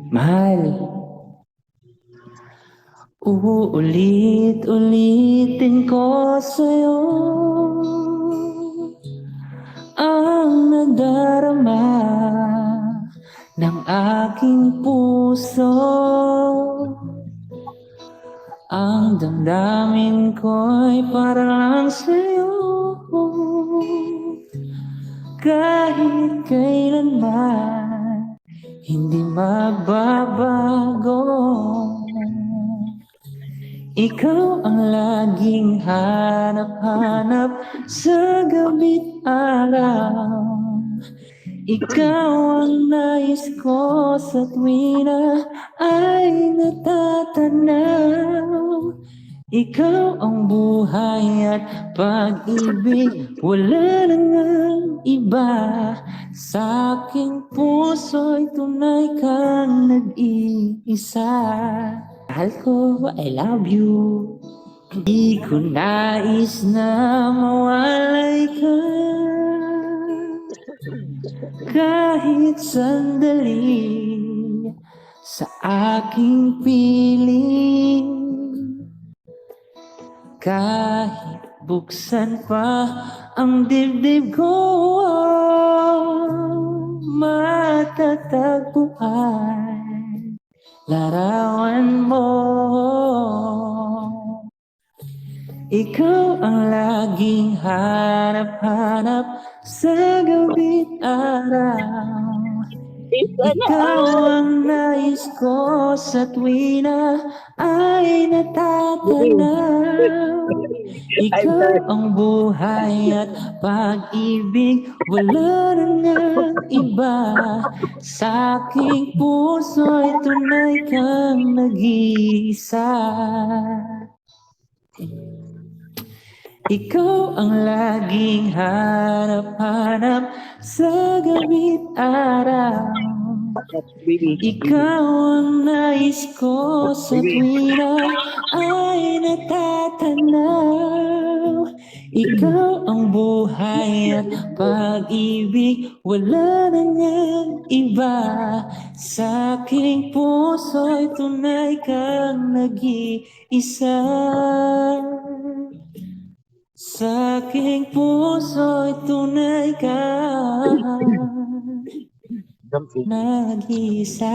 Mahal, uulit-ulitin ko sa'yo ang nadarama ng aking puso. Ang damdamin ko'y parang sa'yo, kahit kailanman hindi magbabago. Ikaw ang laging hanap-hanap sa gabi't araw. Ikaw ang nais ko sa tuwina ay natatanaw. Ikaw ang buhay at pag-ibig, wala na ngang iba. Sa aking puso'y tunay kang nag-iisa. Mahal ko, I love you. Di ko nais na mawalay ka kahit sandali sa aking piling. Kahit buksan pa ang dibdib ko, matatagpuan larawan mo. Ikaw ang laging hanap-hanap sa gabi't araw. Ikaw ang nais ko sa tuwina ay natatanaw. Ikaw ang buhay at pag-ibig, wala na ngang iba. Sa aking puso'y tunay kang nag-iisa. Ikaw ang laging hanap-hanap sa gabi't araw. Ikaw ang nais ko sa tuwina ay natatanaw. Ikaw ang buhay at pag-ibig, wala na ngang iba. Sa aking puso'y tunay kang nag-iisa. Sa aking puso'y tunay kang nag-iisa.